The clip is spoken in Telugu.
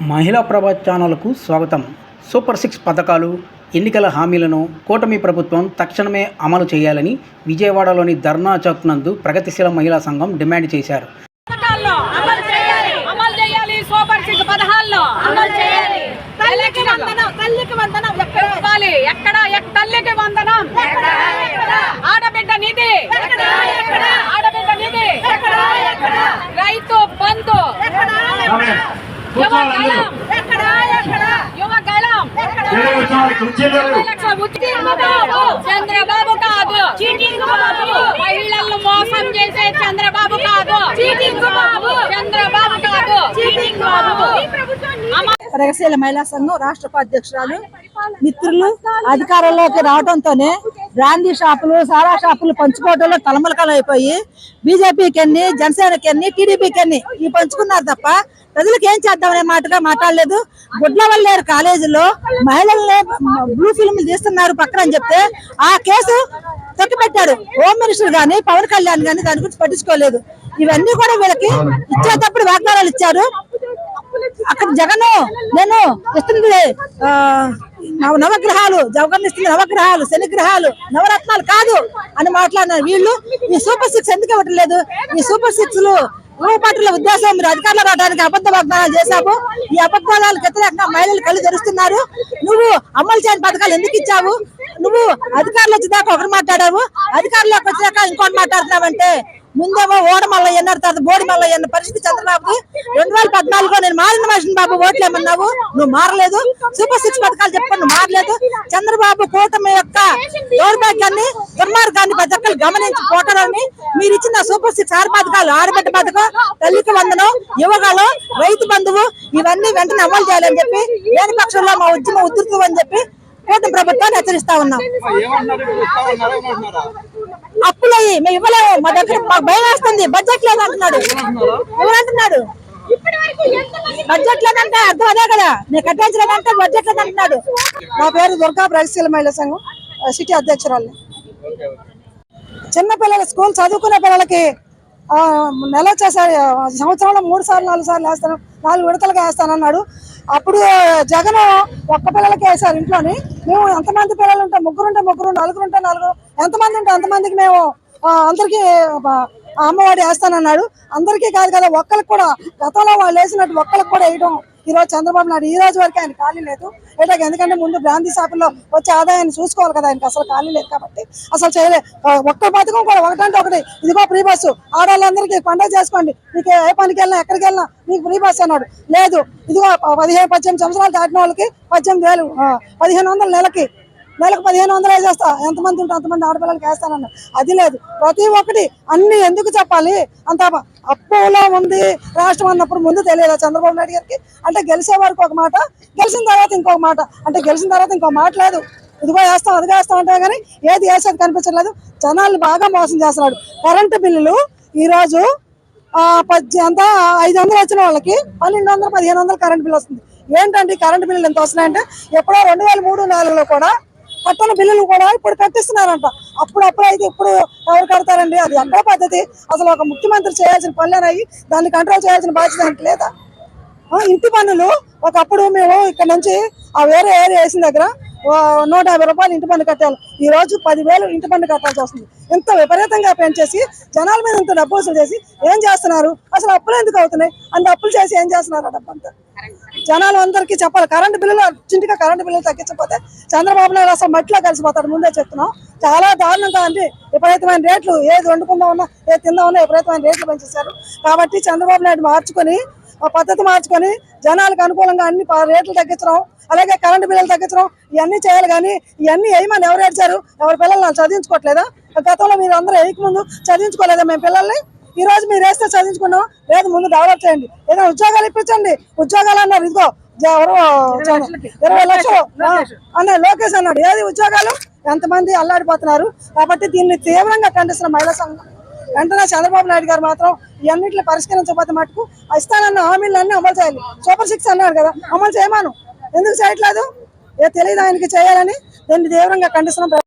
మహిళా ప్రభ ఛానల్కు స్వాగతం. సూపర్ 6 పథకాలు, ఎన్నికల హామీలను కూటమి ప్రభుత్వం తక్షణమే అమలు చేయాలని విజయవాడలోని ధర్నా చౌక్ నందు ప్రగతిశీల మహిళా సంఘం డిమాండ్ చేశారు. రైతు బంధు, చంద్రబాబు కాదు, మహిళలను మోసం చేసే చంద్రబాబు కాదు, చంద్రబాబు కాదు. ప్రగతిశీల మహిళా సంఘం రాష్ట్ర ఉపాధ్యక్షురాలు. మిత్రులు అధికారంలోకి రావడంతోనే బ్రాందీ షాపులు, సారా షాపులు పంచుకోవడంలో తలమలకలం అయిపోయి బీజేపీకి ఎన్ని, జనసేనకి ఎన్ని, టీడీపీకి ఎన్ని ఈ పంచుకున్నారు తప్ప ప్రజలకు ఏం చేద్దామనే మాటగా మాట్లాడలేదు. గుడ్ల వల్లేరు కాలేజీలో మహిళల్ని బ్లూ ఫిల్మ్లు తీస్తున్నారు పక్కన అని చెప్తే ఆ కేసు తొక్కిపెట్టాడు హోమ్ మినిస్టర్ గాని, పవన్ కళ్యాణ్ గాని దాని గురించి పట్టించుకోలేదు. ఇవన్నీ కూడా వీళ్ళకి ఇచ్చేటప్పుడు వాగ్దానాలు ఇచ్చారు. అక్కడ జగన్ నేను ఇస్తుంది నవగ్రహాలు, జగన్ ఇస్తుంది నవగ్రహాలు, శనిగ్రహాలు, నవరత్నాలు కాదు అని మాట్లాడినారు. వీళ్ళు ఈ సూపర్ 6 ఎందుకు ఇవ్వట్లేదు? ఈ సూపర్ 6లు ఊపట్ల ఉద్దేశం మీరు అధికారంలో రావడానికి అబద్ధ వాగ్దానాలు చేశావు. ఈ అబద్ధాలకు వ్యతిరేకంగా మహిళలు కళ్ళు తెరుస్తున్నారు. నువ్వు అమలు చేయని పథకాలు ఎందుకు ఇచ్చావు? నువ్వు అధికారులు వచ్చేదాకా ఒకటి మాట్లాడావు, అధికారులకు వచ్చాక ఇంకోటి మాట్లాడుతున్నావంటే ముందేమో ఓడమల్లయ్య అన్నారు, తర్వాత బోడిమల్లయ్య అన్న పరిస్థితి చంద్రబాబు. 2014లో నేను మారిన మనిషిని బాబు ఓట్లేమన్నావు, నువ్వు మారలేదు. సూపర్ 6 పథకాలు చెప్పుకొని నువ్వు మారలేదు. చంద్రబాబు కూటమి యొక్క దౌర్భాగ్యాన్ని, దుర్మార్గాన్ని ప్రతి ఒక్కరు గమనించి పోటారని మీరు ఇచ్చిన సూపర్ 6 6 పథకాలు, ఆడబిడ్డ పథకం, తల్లికి వందనం, యువగలం, రైతు బంధువు ఇవన్నీ వెంటనే అమలు చేయాలని చెప్పి లేని పక్షంలో మా ఉద్యమం ఉధృతం అని చెప్పి కూటమి ప్రభుత్వాన్ని హెచ్చరిస్తా ఉన్నాం. అప్పులయ్యి మేము ఇవ్వలేము, మా దగ్గర మాకు భయం వేస్తుంది, బడ్జెట్ లేదంటున్నాడు. ఎవరంటున్నాడు? బడ్జెట్ లేదంటే అర్థం అదే కదా, నేను కట్టించలేదంటే బడ్జెట్ లేదంటున్నాడు. నా పేరు దుర్గా, ప్రగతిశీల మహిళా సంఘం సిటీ అధ్యక్షురాలు. చిన్నపిల్లల స్కూల్ చదువుకునే పిల్లలకి నెల వచ్చేసారి సంవత్సరంలో 3 సార్లు 4 సార్లు వేస్తాను, 4 విడతలుగా వేస్తానన్నాడు. అప్పుడు జగన్ ఒక్క పిల్లలకి వేశారు ఇంట్లోని. మేము ఎంతమంది పిల్లలు ఉంటే ముగ్గురు, నలుగురు ఉంటే నలుగురు, ఎంతమంది ఉంటే అంతమందికి మేము అందరికీ అమ్మఒడి వేస్తానన్నాడు. అందరికీ కాదు కదా, ఒక్కరికి కూడా గతంలో వాళ్ళు వేసినట్టు ఒక్కరికి కూడా వేయడం ఈరోజు చంద్రబాబు నాయుడు ఈ రోజు వరకు ఆయన ఖాళీ లేదు. ఎందుకంటే ముందు బ్రాందీ షాపుల్లో వచ్చే ఆదాయాన్ని చూసుకోవాలి కదా, ఆయనకి అసలు ఖాళీ లేదు కాబట్టి అసలు చేయలేదు. ఒక్క పథకం కూడా ఒకటంటే ఒకటి, ఇదిగో ఫ్రీ బస్సు, ఆడవాళ్ళందరికీ పండుగ చేసుకోండి, మీకు ఏ పనికి వెళ్ళినా ఎక్కడికి వెళ్ళినా మీకు ఫ్రీ బస్సు అన్నాడు. లేదు, ఇదిగో 17-18 సంవత్సరాలు దాటిన వాళ్ళకి 18,000, 1,500 నెలకు 1,500 వేసేస్తా, ఎంతమంది ఉంటే అంతమంది ఆడపిల్లలకి వేస్తానన్నాడు. అది లేదు. ప్రతి ఒక్కటి అన్ని ఎందుకు చెప్పాలి? అంత అప్పులో ఉంది రాష్ట్రం అన్నప్పుడు ముందు తెలియదా చంద్రబాబు నాయుడు గారికి? అంటే గెలిచే వరకు ఒక మాట, గెలిచిన తర్వాత ఇంకొక మాట, అంటే గెలిచిన తర్వాత ఇంకో మాట లేదు. ఇదిగో వేస్తాం, అదిగో వేస్తాం అంటే కానీ ఏది వేసేది కనిపించట్లేదు. జనాలు బాగా మోసం చేస్తున్నాడు. కరెంటు బిల్లులు ఈరోజు 500 వచ్చిన వాళ్ళకి 1,200, 1,500 కరెంట్ బిల్లు వస్తుంది. ఏంటంటే కరెంటు బిల్లులు ఎంత వస్తున్నాయంటే ఎప్పుడో 2003-4లో కూడా కట్టని బిల్లులు కూడా ఇప్పుడు కట్టిస్తున్నారంట. అప్పుడు అయితే ఇప్పుడు ఎవరు కడతారండి? అది ఎక్కడ పద్ధతి? అసలు ఒక ముఖ్యమంత్రి చేయాల్సిన పనులనేవి దాన్ని కంట్రోల్ చేయాల్సిన బాధ్యత అంటే లేదా? ఇంటి పన్నులు ఒకప్పుడు మేము ఇక్కడ నుంచి ఆ వేరే ఏరియా వేసిన దగ్గర 150 రూపాయలు ఇంటి పన్ను కట్టాలి. ఈ రోజు 10,000 ఇంటి పన్ను కట్టాల్సి వస్తుంది. ఎంత విపరీతంగా పెంచేసి జనాల మీద ఇంత డబ్బు వసూలు చేసి ఏం చేస్తున్నారు? అసలు అప్పులు ఎందుకు అవుతున్నాయి? అంత అప్పులు చేసి ఏం చేస్తున్నారు? డబ్బు అంతా జనాలు అందరికీ చెప్పాలి. కరెంటు బిల్లులు చింటిగా కరెంటు బిల్లులు తగ్గించకపోతే చంద్రబాబు నాయుడు అసలు మట్టిలో కలిసిపోతాడు. ముందే చెప్తున్నాం. చాలా దారుణంగా అంటే విపరీతమైన రేట్లు, ఏది వండుకుందా ఉన్నా, ఏది తిందా ఉన్నా విపరీతమైన రేట్లు పెంచేశారు. కాబట్టి చంద్రబాబు నాయుడు మార్చుకొని పద్ధతి మార్చుకొని జనాలకు అనుకూలంగా అన్ని రేట్లు తగ్గించడం, అలాగే కరెంటు బిల్లులు తగ్గించడం, ఇవన్నీ చేయాలి. కానీ ఇవన్నీ వేయమని ఎవరు ఏడ్చారు? ఎవరి పిల్లలు చదివించుకోవట్లేదా? గతంలో మీరు అందరూ వేయక ముందు చదివించుకోలేదా మేము పిల్లల్ని? ఈ రోజు మీరు వేస్తే చదివించుకున్నాం. లేదు, ముందు డెవలప్ చేయండి, ఏదైనా ఉద్యోగాలు ఇప్పించండి. ఉద్యోగాలు అన్నారు, ఇదిగో 20 లక్షలు అన్న లోకేష్ అన్నాడు. ఏది ఉద్యోగాలు? ఎంతమంది అల్లాడిపోతున్నారు. కాబట్టి దీన్ని తీవ్రంగా ఖండిస్తున్న మహిళా సంఘం. వెంటనే చంద్రబాబు నాయుడు గారు మాత్రం ఇవన్నింటిని పరిష్కరించకపోతే మటుకు ఇస్తానన్న హామీలన్నీ అమలు చేయాలి. సూపర్ 6 అన్నాడు కదా, అమలు చేయమాను. ఎందుకు చేయట్లేదు? తెలియదు ఆయనకి చేయాలని. దీన్ని తీవ్రంగా ఖండిస్తున్నాం.